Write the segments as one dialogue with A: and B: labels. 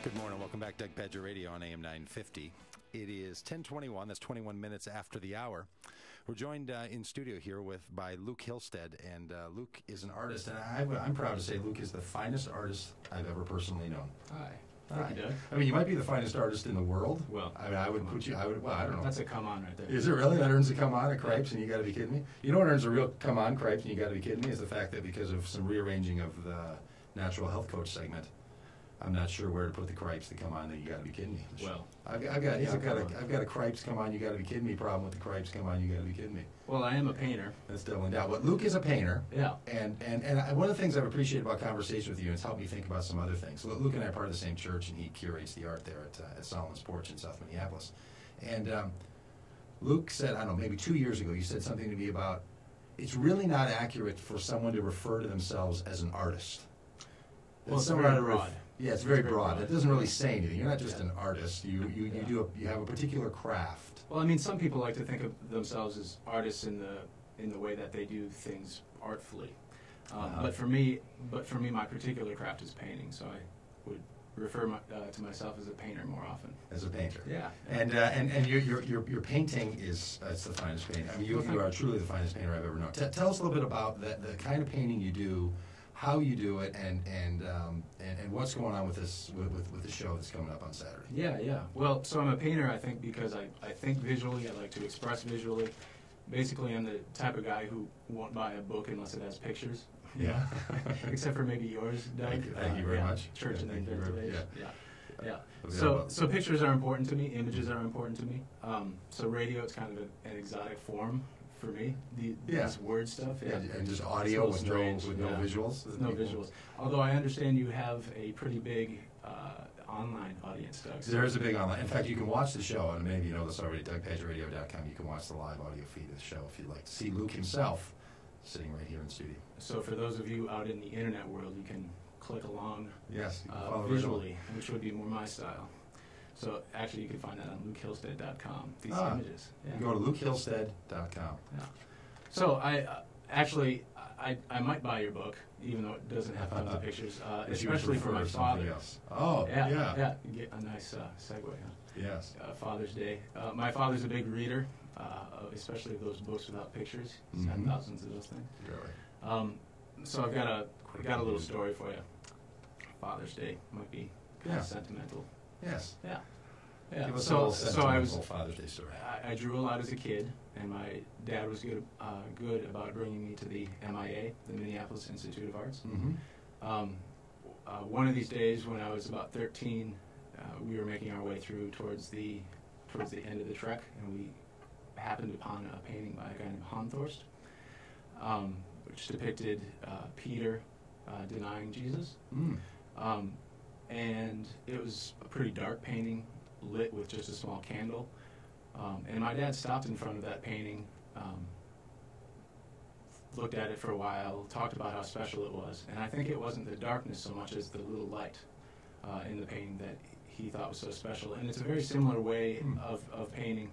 A: Good morning. Welcome back, Doug Pagitt Radio on AM 950. It is 10:21. That's 21 minutes after the hour. We're joined in studio here by Luke Hillstead, and Luke is an artist, and I'm proud to say Luke is the finest artist I've ever personally known.
B: Hi.
A: Hi.
B: Thank you, Doug.
A: I mean, you might be the finest artist in the world.
B: Well,
A: I mean, I would put you. Well, I don't know.
B: That's a come on right there.
A: Is it really? That earns a come on at Cripes, and you got to be kidding me. You know what earns a real come on Cripes, and you got to be kidding me, is the fact that because of some rearranging of the natural health coach segment, I'm not sure where to put the Cripes to come on. That you got to be kidding me.
B: Well,
A: I've got a Cripes come on. You got to be kidding me. Problem with the Cripes come on. You got to be kidding me.
B: well, I am a painter.
A: That's doubling down. But Luke is a painter.
B: Yeah.
A: And one of the things I've appreciated about conversation with you, and it's helped me think about some other things. Luke and I are part of the same church, and he curates the art there at Solomon's Porch in South Minneapolis. And Luke said, I don't know, maybe 2 years ago, you said something to me about it's really not accurate for someone to refer to themselves as an artist.
B: Well, it's very broad.
A: Yeah, it's very broad. It doesn't really say anything. You're not just an artist. You have a particular craft.
B: Well, I mean, some people like to think of themselves as artists in the way that they do things artfully. But for me, my particular craft is painting. So I would refer to myself as a painter more often.
A: As a painter.
B: Yeah.
A: And your painting is it's the finest painting. I mean, you are truly the finest painter I've ever known. Tell us a little bit about the kind of painting you do, how you do it, and what's going on with this with the show that's coming up on Saturday.
B: Yeah. Well, so I'm a painter, I think, because I think visually. I like to express visually. Basically, I'm the type of guy who won't buy a book unless it has pictures.
A: Yeah.
B: Except for maybe yours, Doug.
A: Thank you very much.
B: Church and then today. Yeah.
A: So
B: So pictures are important to me. Images are important to me. So radio, it's kind of an exotic form for me. This word stuff. Yeah.
A: And just audio with no visuals.
B: With no visuals. Although I understand you have a pretty big online audience, Doug.
A: There is a big online. In fact, you can watch the show, and maybe you know this already, DougPagittRadio.com. You can watch the live audio feed of the show if you'd like to see Luke himself sitting right here in studio.
B: So for those of you out in the internet world, you can click along
A: visually,
B: which would be more my style. So actually, you can find that on LukeHillstead.com. These images.
A: Yeah. You go to LukeHillstead.com.
B: Yeah. So I might buy your book, even though it doesn't have tons of pictures, especially for my father.
A: Else. Oh, yeah.
B: You get a nice segue, huh?
A: Yes.
B: Father's Day. My father's a big reader, especially of those books without pictures. He's had thousands of those things.
A: Really?
B: So I've got a little story for you. Father's Day might be kind of sentimental.
A: Yes.
B: Yeah.
A: Give us
B: So I was
A: Father's Day story.
B: I drew a lot as a kid, and my dad was good about bringing me to the MIA, the Minneapolis Institute of Arts. One of these days, when I was about 13, we were making our way through towards the end of the trek, and we happened upon a painting by a guy named Honthorst, which depicted Peter denying Jesus. And it was a pretty dark painting, lit with just a small candle. And my dad stopped in front of that painting, looked at it for a while, talked about how special it was. And I think it wasn't the darkness so much as the little light in the painting that he thought was so special. And it's a very similar way of painting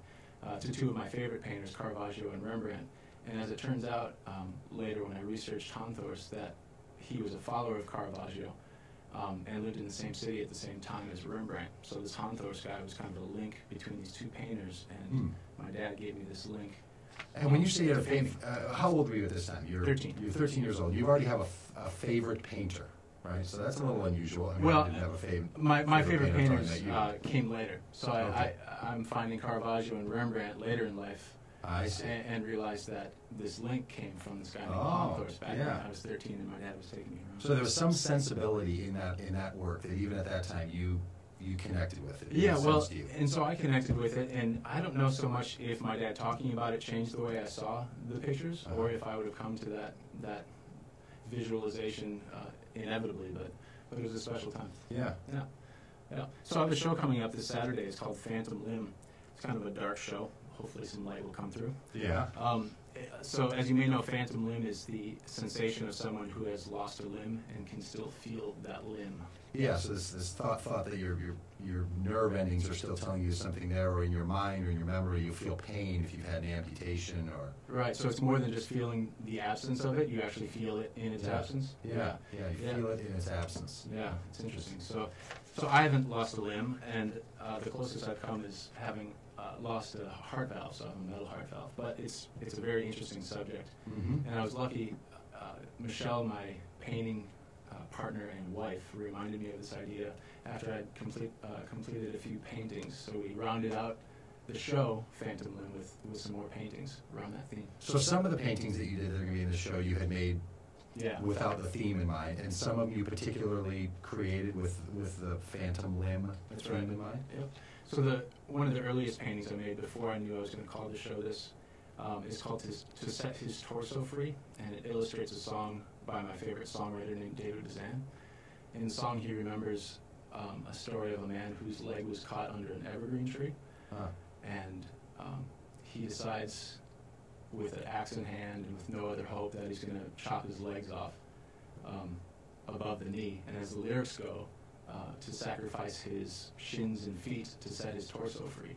B: to two of my favorite painters, Caravaggio and Rembrandt. And as it turns out, later when I researched Honthorst, that he was a follower of Caravaggio. And lived in the same city at the same time as Rembrandt. So this Honthorst guy was kind of a link between these two painters, and my dad gave me this link.
A: And when you say you had a favorite, how old were you at this time? You're
B: 13.
A: You're 13 years old. You already have a favorite painter, right? So that's a little unusual. I mean,
B: well,
A: I didn't have a favorite.
B: My favorite painters came later. So I'm finding Caravaggio and Rembrandt later in life.
A: I see.
B: And realized that this link came from this guy named Honthorst back when I was 13 and my dad was taking me around.
A: So there was some sensibility in that work that even at that time you connected with it.
B: Yeah, well, and so I connected with it, and I don't know so much if my dad talking about it changed the way I saw the pictures, or if I would have come to that visualization inevitably, but it was a special time.
A: Yeah.
B: So I have a show coming up this Saturday. It's called Phantom Limb. It's kind of a dark show. Hopefully some light will come through.
A: Yeah.
B: So, as you may know, phantom limb is the sensation of someone who has lost a limb and can still feel that limb.
A: Yeah, so this thought that your nerve endings are still telling you something there, or in your mind or in your memory, you feel pain if you've had an amputation or...
B: Right, so it's more than just feeling the absence of it, you actually feel it in its absence?
A: Yeah, you feel it in its absence.
B: Yeah, it's interesting. So I haven't lost a limb, and the closest I've come is having lost a heart valve, so I have a metal heart valve. But it's a very interesting subject.
A: Mm-hmm.
B: And I was lucky, Michelle, my painting partner and wife, reminded me of this idea after I'd completed a few paintings. So we rounded out the show, Phantom Limb, with some more paintings around that theme.
A: So some of the paintings that you did that are going to be in the show you had made without the theme in mind, and some of them you particularly created with the Phantom Limb theme in mind?
B: Yep. So one of the earliest paintings I made before I knew I was going to call the show this is called To Set His Torso Free, and it illustrates a song by my favorite songwriter named David Bazan. In the song, he remembers a story of a man whose leg was caught under an evergreen tree, and he decides, with an axe in hand and with no other hope, that he's going to chop his legs off above the knee. And as the lyrics go, to sacrifice his shins and feet to set his torso free.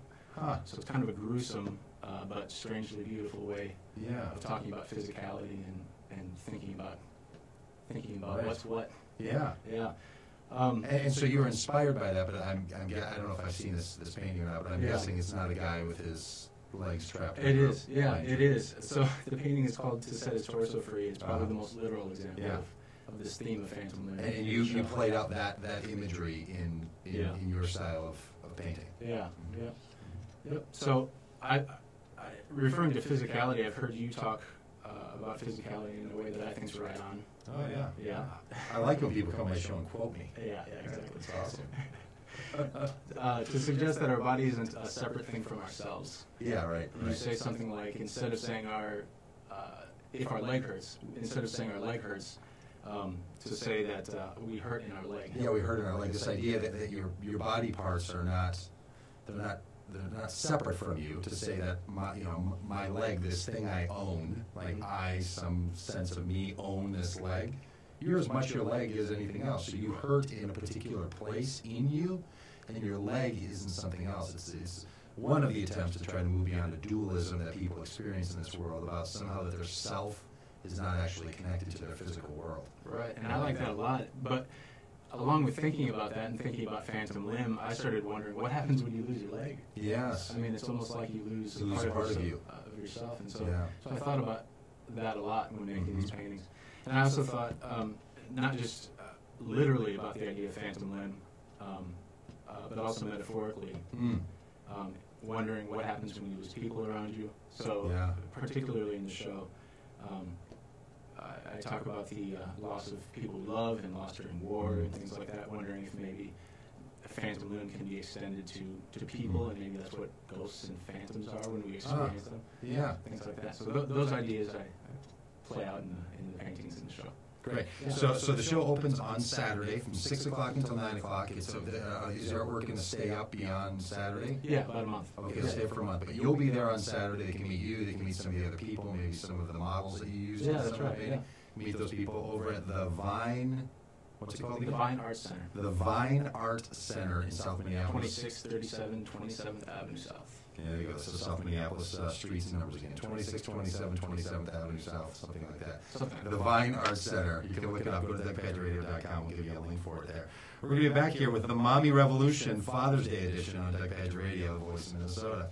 B: So it's kind of a gruesome but strangely beautiful way of talking about physicality and thinking about what's what.
A: Yeah. And so you were inspired by that, but I don't know if I've seen this painting or not, but I'm guessing it's not a guy with his legs trapped.
B: It is, it is. So the painting is called To Set His Torso Free. It's probably the most literal example of this theme of phantom limb.
A: And you played out that imagery in your style of painting.
B: Yep. So I referring to physicality, I've heard you talk about physicality in a way that I think is right on.
A: Oh
B: yeah.
A: I like when people come on my show and quote me.
B: Yeah, exactly.
A: It's awesome.
B: To suggest that our body isn't a separate thing from ourselves.
A: Yeah, right.
B: You say something like, instead of saying if our leg hurts, instead of saying our leg hurts, to say that we hurt in our leg.
A: Yeah, we hurt in our leg. This idea that your body parts are they're not separate from you. To say that my leg, this thing I own, like some sense of me own this leg. You're as much your leg as anything else. So you hurt in a particular place in you, and your leg isn't something else. It's one of the attempts to try to move beyond the dualism that people experience in this world about somehow that their self is not actually connected to their physical world.
B: Right, and I like that a lot. But along with thinking about that and thinking about phantom limb, I started wondering, what happens when you lose your leg?
A: Yes.
B: I mean, it's almost like you lose
A: a part of you.
B: Of yourself. And so I thought about that a lot when making these paintings. And I also thought, not just literally about the idea of phantom limb, but also metaphorically, wondering what happens when you lose people around you. So particularly in the show, I talk about the loss of people we love and lost during war and things like that, wondering if maybe a phantom limb can be extended to people, and maybe that's what ghosts and phantoms are when we experience them.
A: Yeah.
B: Things like that. So those ideas I play out in the paintings in the show.
A: Great. So the show opens on Saturday from 6 o'clock until 9 o'clock. Is your artwork going to stay up beyond Saturday?
B: Yeah, about a month.
A: Okay, it'll stay for a month. But you'll be there on Saturday. They can meet you. They can meet some of the other people, maybe some of the models that you use.
B: Yeah, that's right. Yeah.
A: Meet those people over at the Vine. What's it called?
B: The Vine Art Center.
A: The Vine Art Center in South Minneapolis.
B: 2637 27th Avenue South.
A: Yeah, there you go. So South Minneapolis streets and numbers again. 2627 27th Avenue South, something like that. The Vine Art Center. You can look it up. Go to DougPagittRadio.com. We'll give you a link for it there. We're going to be back here with the Mommy Revolution Father's Day edition on Doug Pagitt Radio, the voice of Minnesota.